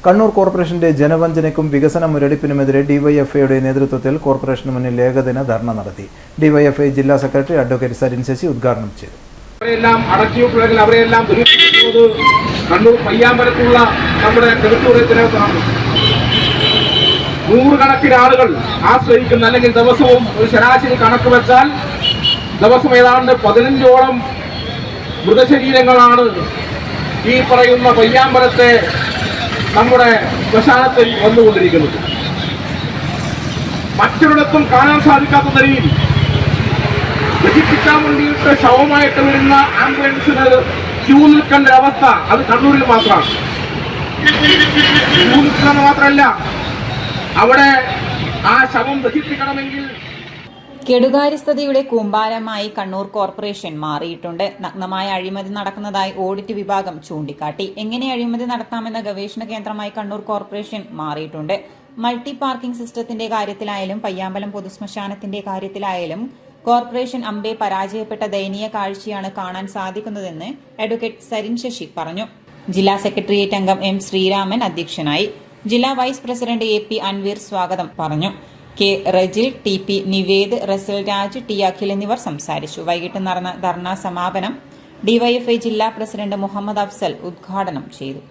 കണ്ണൂർ കോർപ്പറേഷന്റെ ജനവഞ്ചനയ്ക്കും വികസന മുരടിപ്പിനുമെതിരെ ഡിവൈഎഫ്ഐയുടെ നേതൃത്വത്തിൽ കോർപ്പറേഷന് മുന്നിൽ ഏകദിന ധർണ നടത്തി. ഡിവൈഎഫ്ഐ ജില്ലാ സെക്രട്ടറി അഡ്വക്കേറ്റ് സരിൻ ശശി ഉദ്ഘാടനം ചെയ്തു. കണ്ണൂർ പയ്യാമ്പലത്തുള്ള നമ്മുടെ ടെറിട്ടോറിയത്തിനകത്താണ് നൂറുകണക്കിന് ആളുകൾ ആശ്രയിക്കുന്ന, അല്ലെങ്കിൽ ദിവസവും ഒരു ശരാശരി കണക്ക് വെച്ചാൽ ദിവസം ഏതാണ്ട് 15ഓളം മൃതശരീരങ്ങളാണ് ഈ പറയുന്ന പയ്യാമ്പലത്തെ നമ്മുടെ ശ്മശാനത്തിൽ വന്നുകൊണ്ടിരിക്കുന്നത്. മറ്റൊരിടത്തും കാണാൻ സാധിക്കാത്ത നിലയിൽ ദഹിപ്പിക്കാൻ വേണ്ടിയിട്ട് ശവമായിട്ട് വരുന്ന ആംബുലൻസിന് ക്യൂ നിൽക്കേണ്ട അവസ്ഥ അത് കണ്ണൂരിൽ മാത്രമാണ്. ക്യൂ നിൽക്കുന്നത് മാത്രമല്ല, അവിടെ ആ ശവം ദഹിപ്പിക്കണമെങ്കിൽ കെടുകാര്യസ്ഥതയുടെ കൂമ്പാരമായി കണ്ണൂർ കോർപ്പറേഷൻ മാറിയിട്ടുണ്ട്. നഗ്നമായ അഴിമതി നടക്കുന്നതായി ഓഡിറ്റ് വിഭാഗം ചൂണ്ടിക്കാട്ടി. എങ്ങനെ അഴിമതി നടത്താമെന്ന ഗവേഷണ കേന്ദ്രമായി കണ്ണൂർ കോർപ്പറേഷൻ മാറിയിട്ടുണ്ട്. മൾട്ടി പാർക്കിംഗ് സിസ്റ്റത്തിന്റെ കാര്യത്തിലായാലും പയ്യാമ്പലം പൊതുശ്മശാനത്തിന്റെ കാര്യത്തിലായാലും കോർപ്പറേഷൻ അമ്പെ പരാജയപ്പെട്ട ദയനീയ കാഴ്ചയാണ് കാണാൻ സാധിക്കുന്നതെന്ന് അഡ്വക്കേറ്റ് സരിൻ ശശി പറഞ്ഞു. ജില്ലാ സെക്രട്ടേറിയറ്റ് അംഗം എം ശ്രീരാമൻ അധ്യക്ഷനായി. ജില്ലാ vice president A P Anveer സ്വാഗതം പറഞ്ഞു. K Rejil, T P Nived, Russel Raj, T Akhil എന്നിവർ സംസാരിച്ചു. വൈകിട്ട് നടന്ന ധർണാ സമാപനം ഡിവൈഎഫ്ഐ ജില്ലാ പ്രസിഡന്റ് മുഹമ്മദ് അഫ്സൽ ഉദ്ഘാടനം ചെയ്തു.